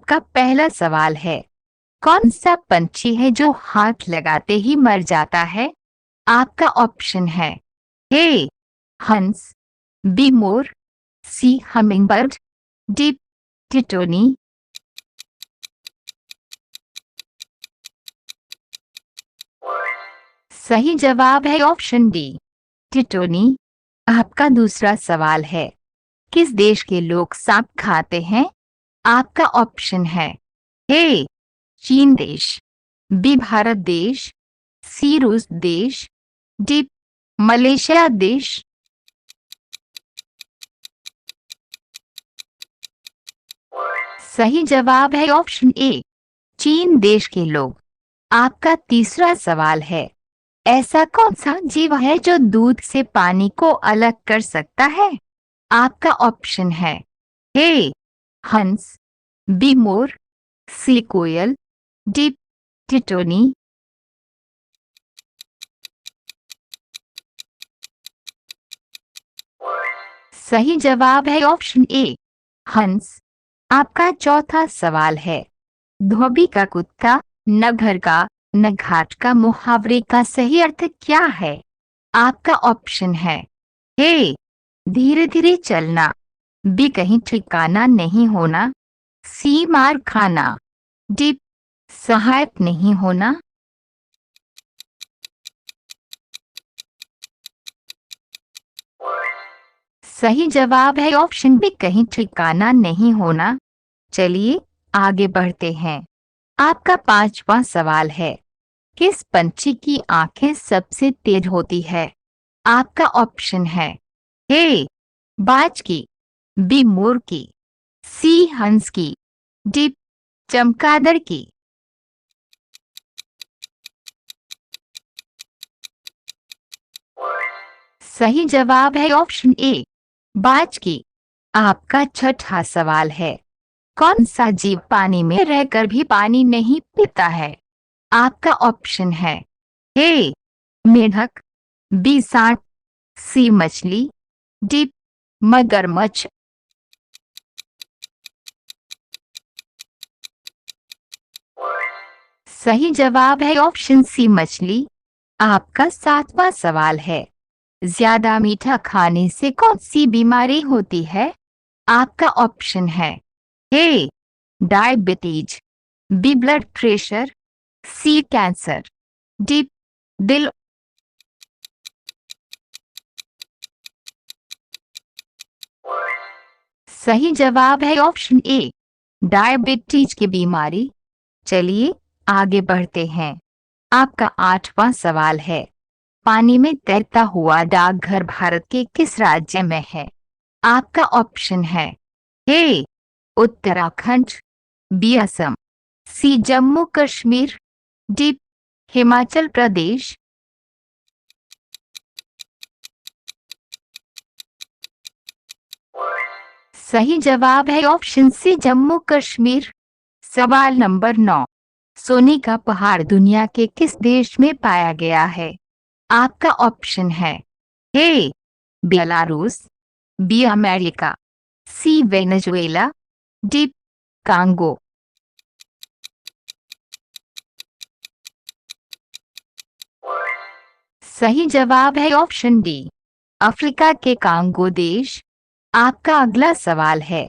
आपका पहला सवाल है, कौन सा पंछी है जो हाथ लगाते ही मर जाता है? आपका ऑप्शन है ए हंस, बी मोर, सी हमिंगबर्ड, डी टिटोनी। सही जवाब है ऑप्शन डी, टिटोनी। आपका दूसरा सवाल है, किस देश के लोग सांप खाते हैं? आपका ऑप्शन है ए चीन देश, बी भारत देश, सी रूस देश, डी मलेशिया देश। सही जवाब है ऑप्शन ए, चीन देश के लोग। आपका तीसरा सवाल है, ऐसा कौन सा जीव है जो दूध से पानी को अलग कर सकता है? आपका ऑप्शन है ए हंस, बी मोर, सी कोयल, डी टिटोनी। सही जवाब है ऑप्शन ए हंस। आपका चौथा सवाल है, धोबी का कुत्ता, न घर का न घाट का मुहावरे का सही अर्थ क्या है? आपका ऑप्शन है ए धीरे धीरे चलना, बी कहीं ठिकाना नहीं होना, सी मार खाना, डी सहायक नहीं होना। सही जवाब है ऑप्शन बी, कहीं ठिकाना नहीं होना। चलिए आगे बढ़ते हैं। आपका पांचवा सवाल है, किस पंछी की आंखें सबसे तेज होती है? आपका ऑप्शन है ए बाज की, बी मोर की, सी हंस की, डी चमगादड़ की। सही जवाब है ऑप्शन ए बाज की। आपका छठा सवाल है, कौन सा जीव पानी में रहकर भी पानी नहीं पीता है? आपका ऑप्शन है ए मेढक, बी सांप, सी मछली, डी मगरमच्छ। सही जवाब है ऑप्शन सी मछली। आपका सातवां सवाल है, ज्यादा मीठा खाने से कौन सी बीमारी होती है? आपका ऑप्शन है ए डायबिटीज, बी ब्लड प्रेशर, सी कैंसर, डी दिल। सही जवाब है ऑप्शन ए डायबिटीज की बीमारी। चलिए आगे बढ़ते हैं। आपका आठवां सवाल है, पानी में तैरता हुआ डाकघर भारत के किस राज्य में है? आपका ऑप्शन है ए उत्तराखंड, बी असम, सी जम्मू कश्मीर, डी हिमाचल प्रदेश। सही जवाब है ऑप्शन सी जम्मू कश्मीर। सवाल नंबर 9, सोने का पहाड़ दुनिया के किस देश में पाया गया है? आपका ऑप्शन है ए बेलारूस, बी अमेरिका, सी वेनेजुएला, डी कांगो। सही जवाब है ऑप्शन डी अफ्रीका के कांगो देश। आपका अगला सवाल है,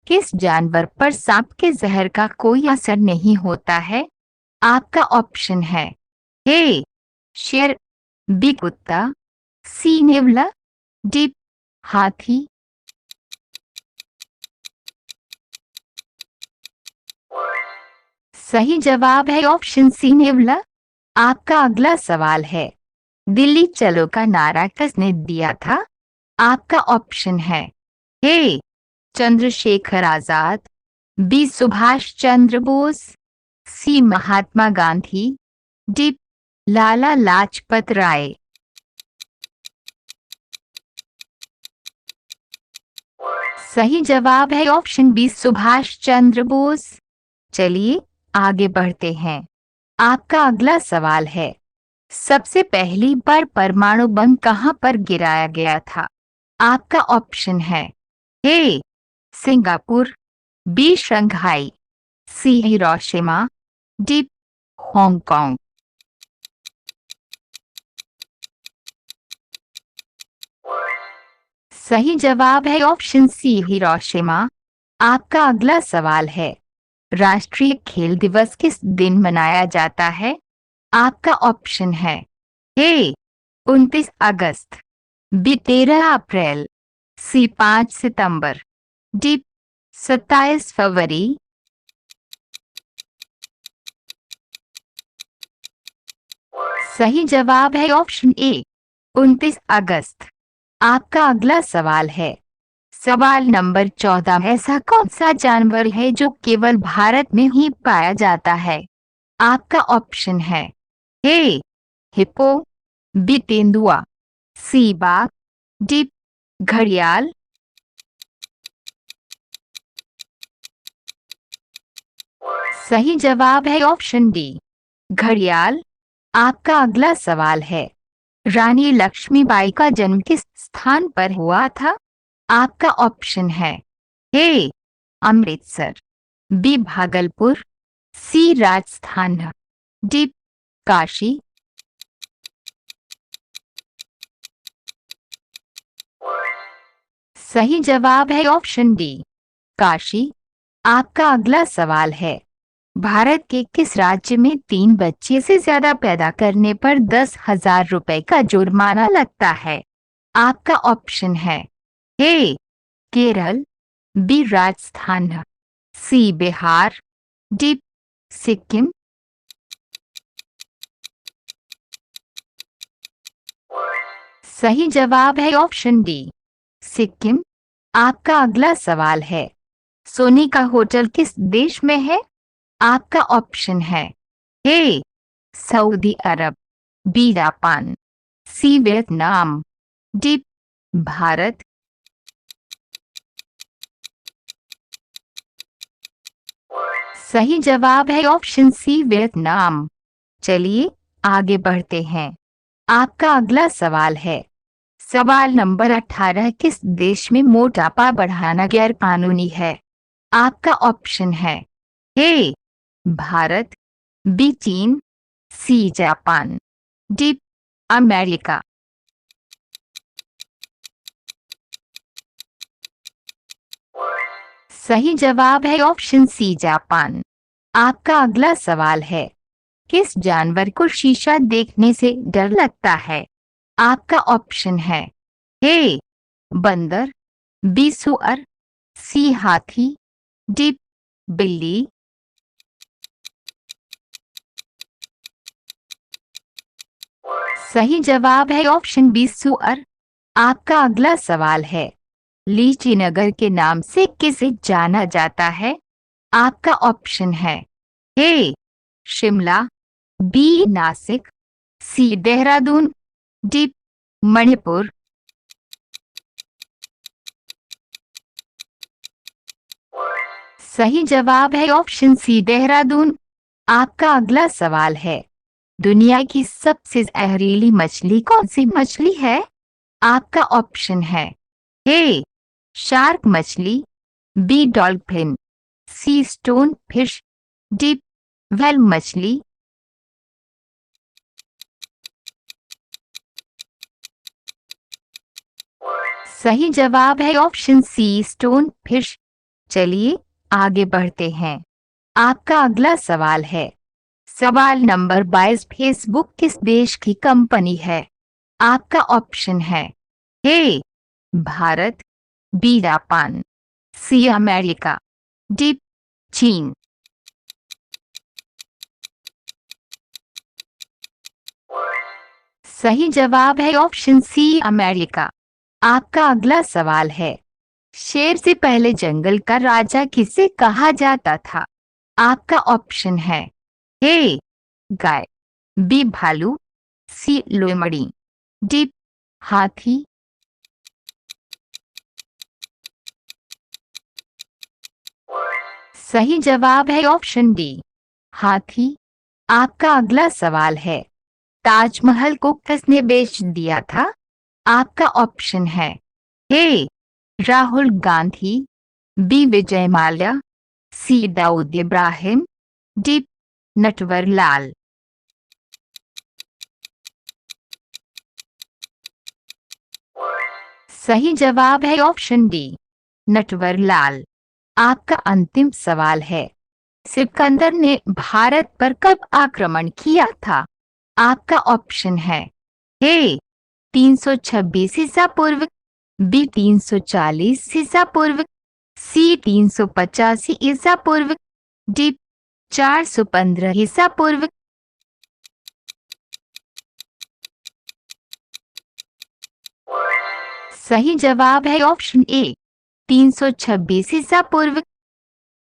किस जानवर पर सांप के जहर का कोई असर नहीं होता है? आपका ऑप्शन है ए शेर, बी कुत्ता, सी नेवला, डी हाथी। सही जवाब है ऑप्शन सी नेवला। आपका अगला सवाल है, दिल्ली चलो का नारा किसने दिया था? आपका ऑप्शन है ए चंद्रशेखर आजाद, बी सुभाष चंद्र बोस, सी महात्मा गांधी, डी लाला लाजपत राय। सही जवाब है ऑप्शन बी सुभाष चंद्र बोस। चलिए आगे बढ़ते हैं। आपका अगला सवाल है, सबसे पहली बार परमाणु बम कहां पर गिराया गया था? आपका ऑप्शन है ए सिंगापुर, बी शंघाई, सी हिरोशिमा, डी हांगकांग। सही जवाब है ऑप्शन सी हिरोशिमा। आपका अगला सवाल है, राष्ट्रीय खेल दिवस किस दिन मनाया जाता है? आपका ऑप्शन है ए 29 अगस्त, बी 13 अप्रैल, सी 5 सितंबर, डी 27 फरवरी। सही जवाब है ऑप्शन ए 29 अगस्त। आपका अगला सवाल है, सवाल नंबर 14, ऐसा कौन सा जानवर है जो केवल भारत में ही पाया जाता है? आपका ऑप्शन है ए हिप्पो, बी तेंदुआ, सी बाघ, डी घड़ियाल। सही जवाब है ऑप्शन डी घड़ियाल। आपका अगला सवाल है, रानी लक्ष्मीबाई का जन्म किस स्थान पर हुआ था? आपका ऑप्शन है ए अमृतसर, बी भागलपुर, सी राजस्थान, डी काशी। सही जवाब है ऑप्शन डी काशी। आपका अगला सवाल है, भारत के किस राज्य में 3 बच्चे से ज्यादा पैदा करने पर 10,000 रुपए का जुर्माना लगता है? आपका ऑप्शन है ए केरल, बी राजस्थान, सी बिहार, डी सिक्किम। सही जवाब है ऑप्शन डी सिक्किम। आपका अगला सवाल है, सोने का होटल किस देश में है? आपका ऑप्शन है ए सऊदी अरब, B Japan, C Vietnam, D Bharat. सही जवाब है ऑप्शन सी वियतनाम। चलिए आगे बढ़ते हैं। आपका अगला सवाल है, सवाल नंबर 18, किस देश में मोटापा बढ़ाना गैर कानूनी है? आपका ऑप्शन है ए भारत, बी चीन, सी जापान, डी अमेरिका। सही जवाब है ऑप्शन सी जापान। आपका अगला सवाल है, किस जानवर को शीशा देखने से डर लगता है? आपका ऑप्शन है ए बंदर, बी सुअर, सी हाथी, डी बिल्ली। सही जवाब है ऑप्शन बी सुअर। आपका अगला सवाल है, लीची नगर के नाम से किसे जाना जाता है? आपका ऑप्शन है ए शिमला, बी नासिक, सी देहरादून, डी मणिपुर। सही जवाब है ऑप्शन सी देहरादून। आपका अगला सवाल है, दुनिया की सबसे जहरीली मछली कौन सी मछली है? आपका ऑप्शन है ए शार्क मछली, बी डॉल्फिन, सी स्टोन फिश, डी व्हेल मछली। सही जवाब है ऑप्शन सी स्टोन फिश। चलिए आगे बढ़ते हैं। आपका अगला सवाल है, सवाल नंबर 22, फेसबुक किस देश की कंपनी है? आपका ऑप्शन है A Bharat, B Japan, C America, D चीन। सही जवाब है ऑप्शन सी अमेरिका। आपका अगला सवाल है, शेर से पहले जंगल का राजा किसे कहा जाता था? आपका ऑप्शन है ए गाय, बी भालू, सी लोमड़ी, डी हाथी। सही जवाब है ऑप्शन डी हाथी। आपका अगला सवाल है, ताजमहल को किसने बेच दिया था? आपका ऑप्शन है ए राहुल गांधी, बी विजय माल्या, सी दाऊद इब्राहिम, डी नटवर लाल। सही जवाब है ऑप्शन डी नटवर लाल। आपका अंतिम सवाल है, सिकंदर ने भारत पर कब आक्रमण किया था? आपका ऑप्शन है ए 326 ईसा पूर्व, बी 340 ईसा पूर्व, सी 385 ईसा पूर्व, डी 415 ईसा पूर्व। सही जवाब है ऑप्शन ए 326 ईसा पूर्व।